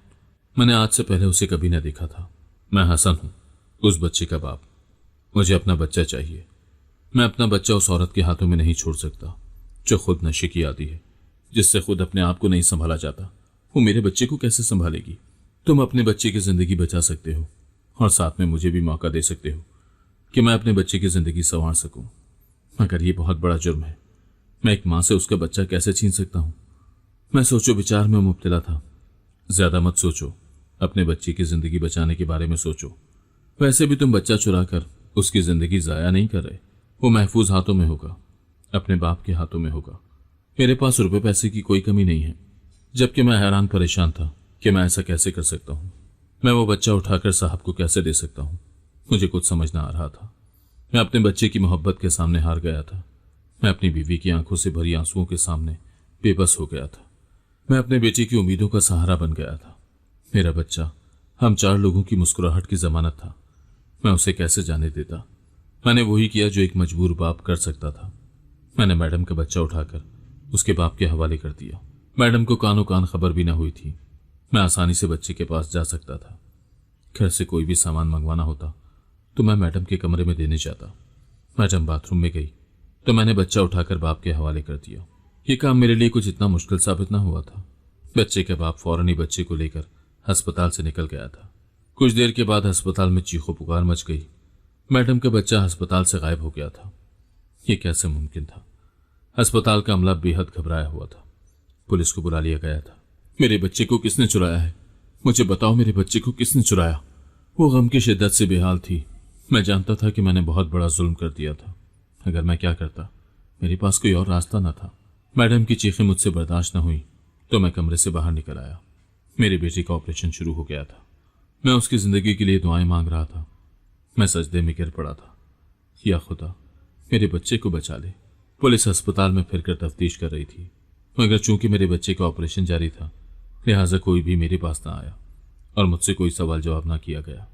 मैंने आज से पहले उसे कभी न देखा था। मैं हसन हूं, उस बच्चे का बाप। मुझे अपना बच्चा चाहिए। मैं अपना बच्चा उस औरत के हाथों में नहीं छोड़ सकता जो खुद नशे की आदी है, जिससे खुद अपने आप को नहीं संभाला जाता। वो मेरे बच्चे को कैसे संभालेगी? तुम अपने बच्चे की जिंदगी बचा सकते हो और साथ में मुझे भी मौका दे सकते हो कि मैं अपने बच्चे की जिंदगी संवार सकूं, मगर यह बहुत बड़ा जुर्म है। मैं एक मां से उसका बच्चा कैसे छीन सकता हूं? मैं सोचो विचार में मुब्तला था। ज्यादा मत सोचो, अपने बच्चे की जिंदगी बचाने के बारे में सोचो। वैसे भी तुम बच्चा चुरा कर उसकी जिंदगी जाया नहीं कर रहे, वो महफूज हाथों में होगा, अपने बाप के हाथों में होगा। मेरे पास रुपए पैसे की कोई कमी नहीं है, जबकि मैं हैरान परेशान था कि मैं ऐसा कैसे कर सकता हूं। मैं वो बच्चा उठाकर साहब को कैसे दे सकता हूं? मुझे कुछ समझ ना आ रहा था। मैं अपने बच्चे की मोहब्बत के सामने हार गया था। मैं अपनी बीवी की आंखों से भरी आंसुओं के सामने बेबस हो गया था। मैं अपने बेटे की उम्मीदों का सहारा बन गया था। मेरा बच्चा हम 4 लोगों की मुस्कुराहट की जमानत था। मैं उसे कैसे जाने देता? मैंने वही किया जो एक मजबूर बाप कर सकता था। मैंने मैडम का बच्चा उठाकर उसके बाप के हवाले कर दिया। मैडम को कानो कान खबर भी न हुई थी। मैं आसानी से बच्चे के पास जा सकता था। घर से कोई भी सामान मंगवाना होता तो मैं मैडम के कमरे में देने जाता। मैडम बाथरूम में गई तो मैंने बच्चा उठाकर बाप के हवाले कर दिया। ये काम मेरे लिए कुछ इतना मुश्किल साबित न हुआ था। बच्चे के बाप फौरन ही बच्चे को लेकर अस्पताल से निकल गया था। कुछ देर के बाद अस्पताल में चीखो पुकार मच गई। मैडम का बच्चा अस्पताल से गायब हो गया था। ये कैसे मुमकिन था? अस्पताल का अमला बेहद घबराया हुआ था। पुलिस को बुला लिया गया था। मेरे बच्चे को किसने चुराया है? मुझे बताओ, मेरे बच्चे को किसने चुराया? वो गम की शिद्दत से बेहाल थी। मैं जानता था कि मैंने बहुत बड़ा जुल्म कर दिया था। अगर मैं क्या करता? मेरे पास कोई और रास्ता न था। मैडम की चीखें मुझसे बर्दाश्त न हुई तो मैं कमरे से बाहर निकल आया। मेरे बेटे का ऑपरेशन शुरू हो गया था। मैं उसकी जिंदगी के लिए दुआएं मांग रहा था। मैं सजदे में गिर पड़ा था। या खुदा, मेरे बच्चे को बचा ले। पुलिस अस्पताल में फिरकर तफ्तीश कर रही थी, मगर चूंकि मेरे बच्चे का ऑपरेशन जारी था लिहाजा कोई भी मेरे पास ना आया और मुझसे कोई सवाल जवाब ना किया गया।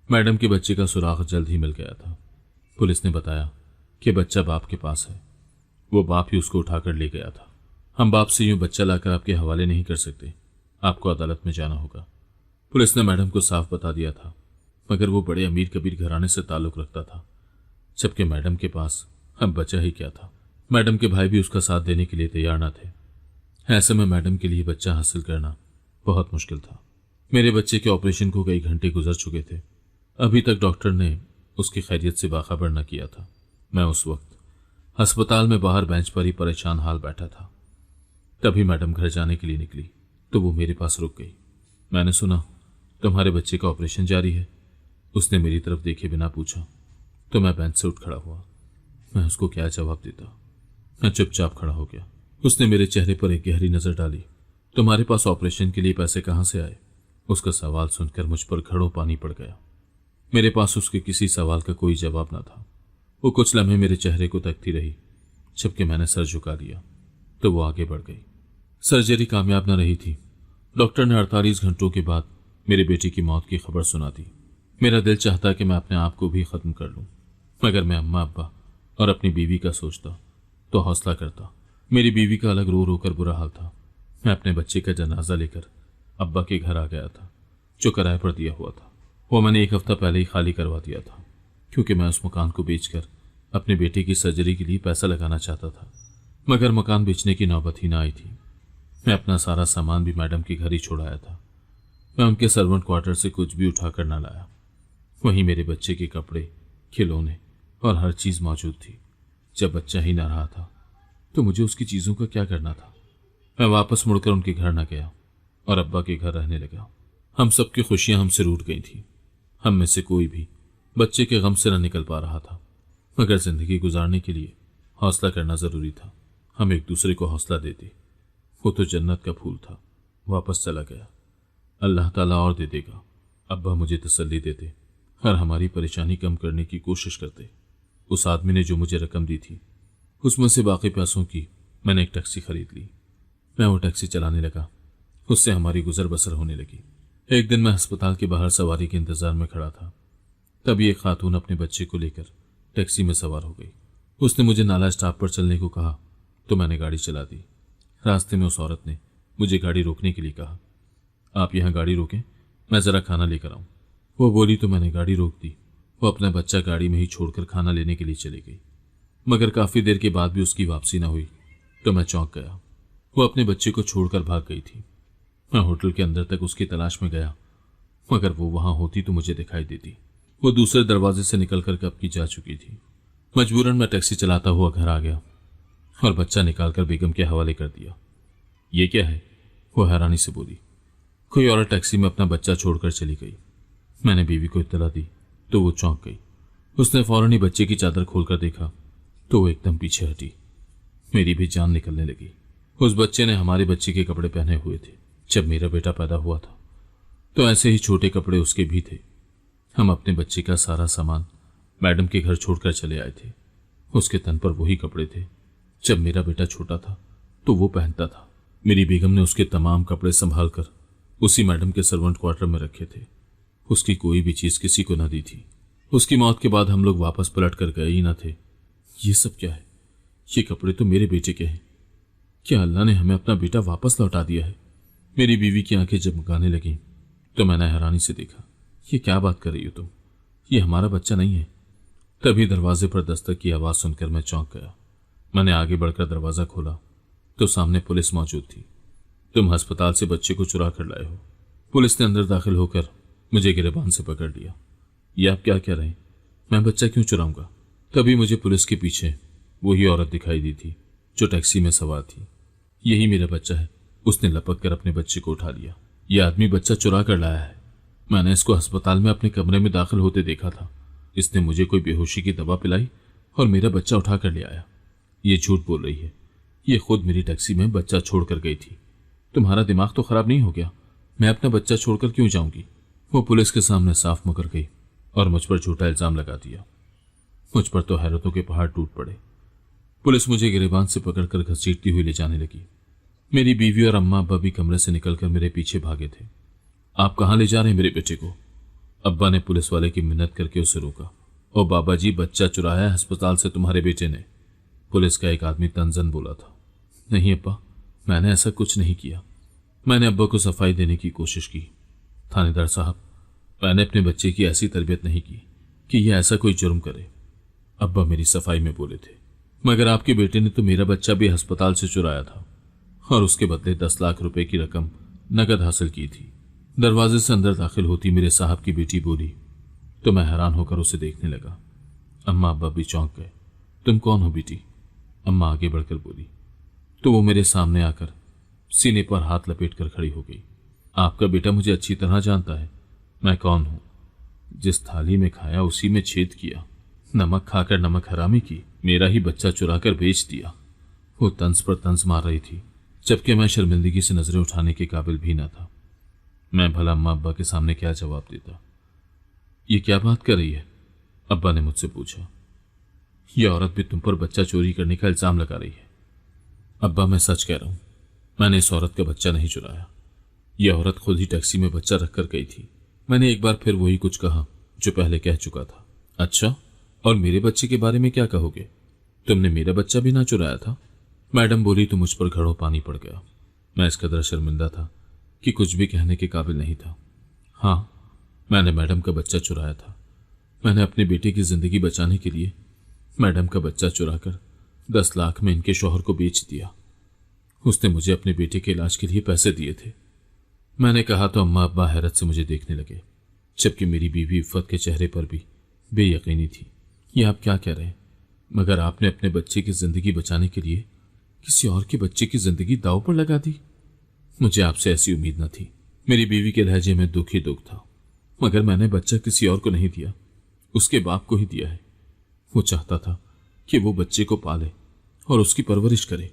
मैडम के बच्चे का सुराग जल्द ही मिल गया था। पुलिस ने बताया कि बच्चा बाप के पास है। वो बाप ही उसको उठाकर ले गया था। हम बाप से यूं बच्चा लाकर आपके हवाले नहीं कर सकते, आपको अदालत में जाना होगा। पुलिस ने मैडम को साफ बता दिया था, मगर वो बड़े अमीर कबीर घराने से ताल्लुक रखता था। जबकि मैडम के पास अब बचा ही क्या था। मैडम के भाई भी उसका साथ देने के लिए तैयार न थे। ऐसे में मैडम के लिए बच्चा हासिल करना बहुत मुश्किल था। मेरे बच्चे के ऑपरेशन को कई घंटे गुजर चुके थे। अभी तक डॉक्टर ने उसकी खैरियत से बाखबर न किया था। मैं उस वक्त अस्पताल में बाहर बेंच पर ही परेशान हाल बैठा था। तभी मैडम घर जाने के लिए निकली तो वो मेरे पास रुक गई। मैंने सुना तुम्हारे बच्चे का ऑपरेशन जारी है। उसने मेरी तरफ देखे बिना पूछा तो मैं बेंच से उठ खड़ा हुआ। मैं उसको क्या जवाब देता। मैं चुपचाप खड़ा हो गया। उसने मेरे चेहरे पर एक गहरी नजर डाली। तुम्हारे पास ऑपरेशन के लिए पैसे कहां से आए? उसका सवाल सुनकर मुझ पर घड़ों पानी पड़ गया। मेरे पास उसके किसी सवाल का कोई जवाब न था। वो कुछ लम्हे मेरे चेहरे को तकती रही। जबकि मैंने सर झुका लिया तो वो आगे बढ़ गई। सर्जरी कामयाब न रही थी। डॉक्टर ने 48 घंटों के बाद मेरे बेटे की मौत की खबर सुना दी। मेरा दिल चाहता कि मैं अपने आप को भी खत्म कर लूं, मगर मैं अम्मा अब्बा और अपनी बीवी का सोचता तो हौसला करता। मेरी बीवी का अलग रो रो कर बुरा हाल था। मैं अपने बच्चे का जनाजा लेकर अब्बा के घर आ गया था, जो किराए पर दिया हुआ था। वो मैंने 1 हफ्ता पहले ही खाली करवा दिया था, क्योंकि मैं उस मकान को बेचकर अपने बेटे की सर्जरी के लिए पैसा लगाना चाहता था। मगर मकान बेचने की नौबत ही ना आई थी। मैं अपना सारा सामान भी मैडम के घर ही छोड़ाया था। मैं उनके सर्वेंट क्वार्टर से कुछ भी उठाकर ना लाया। वहीं मेरे बच्चे के कपड़े, खिलौने और हर चीज मौजूद थी। जब बच्चा ही ना रहा था तो मुझे उसकी चीजों का क्या करना था। मैं वापस मुड़कर उनके घर न गया और अब्बा के घर रहने लगा। हम सबकी खुशियां हमसे रूठ गई थी। हम में से कोई भी बच्चे के गम से न निकल पा रहा था, मगर जिंदगी गुजारने के लिए हौसला करना जरूरी था। हम एक दूसरे को हौसला देते। वो तो जन्नत का फूल था, वापस चला गया। अल्लाह ताला और दे देगा। अब्बा मुझे तसल्ली देते और हमारी परेशानी कम करने की कोशिश करते। उस आदमी ने जो मुझे रकम दी थी उसमें से बाकी पैसों की मैंने एक टैक्सी खरीद ली। मैं वो टैक्सी चलाने लगा। उससे हमारी गुजर बसर होने लगी। एक दिन मैं अस्पताल के बाहर सवारी के इंतजार में खड़ा था। तभी एक खातून अपने बच्चे को लेकर टैक्सी में सवार हो गई। उसने मुझे नाला स्टॉप पर चलने को कहा तो मैंने गाड़ी चला दी। रास्ते में उस औरत ने मुझे गाड़ी रोकने के लिए कहा, आप यहाँ गाड़ी रोकें, मैं जरा खाना लेकर आऊं। वो बोली तो मैंने गाड़ी रोक दी। वो अपना बच्चा गाड़ी में ही छोड़कर खाना लेने के लिए चली गई। मगर काफी देर के बाद भी उसकी वापसी न हुई तो मैं चौंक गया। वो अपने बच्चे को छोड़कर भाग गई थी। मैं होटल के अंदर तक उसकी तलाश में गया, मगर वो वहां होती तो मुझे दिखाई देती। वो दूसरे दरवाजे से निकलकर कब की जा चुकी थी। मजबूरन मैं टैक्सी चलाता हुआ घर आ गया और बच्चा निकालकर बेगम के हवाले कर दिया। ये क्या है? वो हैरानी से बोली। कोई औरत टैक्सी में अपना बच्चा छोड़कर चली गई। मैंने बीवी को इत्तला दी तो वो चौंक गई। उसने फौरन ही बच्चे की चादर खोलकर देखा तो वो एकदम पीछे हटी। मेरी भी जान निकलने लगी। उस बच्चे ने हमारे बच्चे के कपड़े पहने हुए थे जब मेरा बेटा पैदा हुआ था, तो ऐसे ही छोटे कपड़े उसके भी थे। हम अपने बच्चे का सारा सामान मैडम के घर छोड़कर चले आए थे। उसके तन पर वही कपड़े थे जब मेरा बेटा छोटा था तो वो पहनता था। मेरी बेगम ने उसके तमाम कपड़े संभाल कर उसी मैडम के सर्वेंट क्वार्टर में रखे थे। उसकी कोई भी चीज किसी को न दी थी। उसकी मौत के बाद हम लोग वापस पलट कर गए ही न थे। ये सब क्या है? ये कपड़े तो मेरे बेटे के हैं। क्या अल्लाह ने हमें अपना बेटा वापस लौटा दिया है? मेरी बीवी की आंखें जगमगाने लगी तो मैंने हैरानी से देखा, ये क्या बात कर रही हो तुम? ये हमारा बच्चा नहीं है। तभी दरवाजे पर दस्तक की आवाज सुनकर मैं चौंक गया। मैंने आगे बढ़कर दरवाजा खोला तो सामने पुलिस मौजूद थी। तुम अस्पताल से बच्चे को चुरा कर लाए हो। पुलिस ने अंदर दाखिल होकर मुझे गिरबान से पकड़ लिया। ये आप क्या कह रहे हैं? मैं बच्चा क्यों चुराऊंगा? तभी मुझे पुलिस के पीछे वही औरत दिखाई दी थी जो टैक्सी में सवार थी। यही मेरा बच्चा है। उसने लपक कर अपने बच्चे को उठा लिया। यह आदमी बच्चा चुरा कर लाया है। मैंने इसको अस्पताल में अपने कमरे में दाखिल होते देखा था। इसने मुझे कोई बेहोशी की दवा पिलाई और मेरा बच्चा उठा कर ले आया। ये झूठ बोल रही है। ये खुद मेरी टैक्सी में बच्चा छोड़कर गई थी। तुम्हारा दिमाग तो खराब नहीं हो गया? मैं अपना बच्चा छोड़कर क्यों जाऊंगी? वो पुलिस के सामने साफ मुकर गई और मुझ पर झूठा इल्जाम लगा दिया। मुझ पर तो हैरतों के पहाड़ टूट पड़े। पुलिस मुझे गिरेबान से पकड़कर घसीटती हुई ले जाने लगी। मेरी बीवी और अम्मा अब्बा भी कमरे से निकलकर मेरे पीछे भागे थे। आप कहां ले जा रहे हैं मेरे बेटे को? अब्बा ने पुलिस वाले की मिन्नत करके उसे रोका। और बाबा जी, बच्चा चुराया है अस्पताल से तुम्हारे बेटे ने। पुलिस का एक आदमी तंजन बोला था। नहीं अब्बा, मैंने ऐसा कुछ नहीं किया। मैंने अब्बा को सफाई देने की कोशिश की। थानेदार साहब, मैंने अपने बच्चे की ऐसी तरबियत नहीं की कि यह ऐसा कोई जुर्म करे। अब्बा मेरी सफाई में बोले थे, मगर आपके बेटे ने तो मेरा बच्चा भी अस्पताल से चुराया था और उसके बदले 10 लाख रुपए की रकम नकद हासिल की थी। दरवाजे से अंदर दाखिल होती मेरे साहब की बेटी बोली तो मैं हैरान होकर उसे देखने लगा। अम्मा अब्बा भी चौंक गए। तुम कौन हो बेटी? अम्मा आगे बढ़कर बोली तो वो मेरे सामने आकर सीने पर हाथ लपेट कर खड़ी हो गई। आपका बेटा मुझे अच्छी तरह जानता है मैं कौन हूं। जिस थाली में खाया उसी में छेद किया, नमक खाकर नमक हरामी की, मेरा ही बच्चा चुराकर बेच दिया। वो तंज पर तंज मार रही थी, जबकि मैं शर्मिंदगी से नजरें उठाने के काबिल भी न था। मैं भला अम्मा अब्बा के सामने क्या जवाब देता? ये क्या बात कर रही है? अब्बा ने मुझसे पूछा। यह औरत भी तुम पर बच्चा चोरी करने का इल्जाम लगा रही है। अब्बा मैं सच कह रहा हूं, मैंने इस औरत का बच्चा नहीं चुराया। यह औरत खुद ही टैक्सी में बच्चा रखकर गई थी। मैंने एक बार फिर वही कुछ कहा जो पहले कह चुका था। अच्छा, और मेरे बच्चे के बारे में क्या कहोगे? तुमने मेरा बच्चा भी ना चुराया था? मैडम बोली तो मुझ पर घड़ों पानी पड़ गया। मैं इस कदर शर्मिंदा था कि कुछ भी कहने के काबिल नहीं था। हाँ, मैंने मैडम का बच्चा चुराया था। मैंने अपने बेटे की जिंदगी बचाने के लिए मैडम का बच्चा चुराकर 10 लाख में इनके शौहर को बेच दिया। उसने मुझे अपने बेटे के इलाज के लिए पैसे दिए थे। मैंने कहा तो अम्मा अब्बा हैरत से मुझे देखने लगे, जबकि मेरी बीवी इफ़्फ़त के चेहरे पर भी बेयकीनी थी। ये आप क्या कह रहे हैं? मगर आपने अपने बच्चे की जिंदगी बचाने के लिए किसी और के बच्चे की जिंदगी दांव पर लगा दी। मुझे आपसे ऐसी उम्मीद न थी। मेरी बीवी के लहजे में दुख ही दुख था। मगर मैंने बच्चा किसी और को नहीं दिया, उसके बाप को ही दिया है। वो चाहता था कि वो बच्चे को पाले और उसकी परवरिश करे।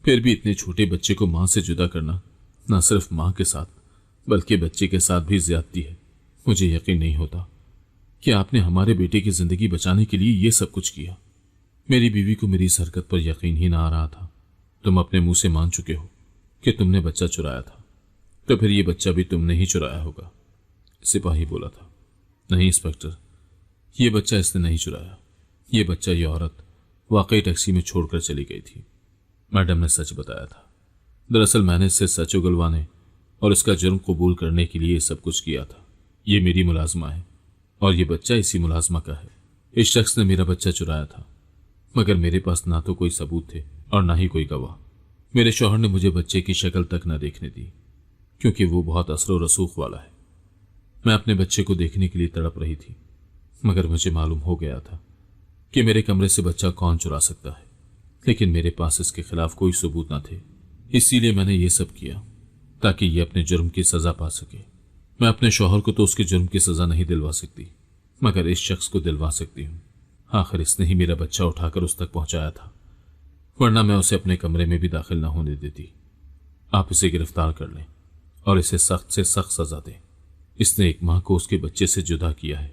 फिर भी इतने छोटे बच्चे को मां से जुदा करना न सिर्फ मां के साथ बल्कि बच्चे के साथ भी ज्यादती है। मुझे यकीन नहीं होता कि आपने हमारे बेटे की जिंदगी बचाने के लिए ये सब कुछ किया। मेरी बीवी को मेरी इस हरकत पर यकीन ही ना आ रहा था। तुम अपने मुंह से मान चुके हो कि तुमने बच्चा चुराया था, तो फिर ये बच्चा भी तुमने ही चुराया होगा। सिपाही बोला था। नहीं इंस्पेक्टर, ये बच्चा इसने नहीं चुराया। ये बच्चा ये औरत वाकई टैक्सी में छोड़कर चली गई थी। मैडम ने सच बताया था। दरअसल मैंने इससे सच उगलवाने और इसका जुर्म कबूल करने के लिए ये सब कुछ किया था। ये मेरी मुलाजमा है और ये बच्चा इसी मुलाजमा का है। इस शख्स ने मेरा बच्चा चुराया था, मगर मेरे पास ना तो कोई सबूत थे और ना ही कोई गवाह। मेरे शौहर ने मुझे बच्चे की शक्ल तक न देखने दी, क्योंकि वो बहुत असर रसूख वाला है। मैं अपने बच्चे को देखने के लिए तड़प रही थी, मगर मुझे मालूम हो गया था कि मेरे कमरे से बच्चा कौन चुरा सकता है, लेकिन मेरे पास इसके खिलाफ कोई सबूत न थे। इसीलिए मैंने ये सब किया ताकि ये अपने जुर्म की सजा पा सके। मैं अपने शौहर को तो उसके जुर्म की सजा नहीं दिलवा सकती, मगर इस शख्स को दिलवा सकती हूँ। आखिर इसने ही मेरा बच्चा उठाकर उस तक पहुंचाया था, वरना मैं उसे अपने कमरे में भी दाखिल न होने देती। आप इसे गिरफ्तार कर लें और इसे सख्त से सख्त सजा दें। इसने एक मां को उसके बच्चे से जुदा किया है।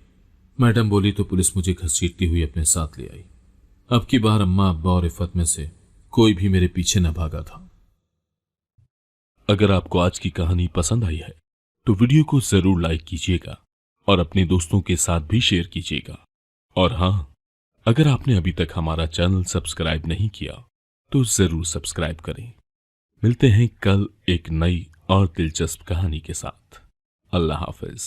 मैडम बोली तो पुलिस मुझे घसीटती हुई अपने साथ ले आई। अब की बार अम्मा अब्बा और इफ़्फ़त में से कोई भी मेरे पीछे न भागा था। अगर आपको आज की कहानी पसंद आई है तो वीडियो को जरूर लाइक कीजिएगा और अपने दोस्तों के साथ भी शेयर कीजिएगा। और हाँ, अगर आपने अभी तक हमारा चैनल सब्सक्राइब नहीं किया तो जरूर सब्सक्राइब करें। मिलते हैं कल एक नई और दिलचस्प कहानी के साथ। अल्लाह हाफिज।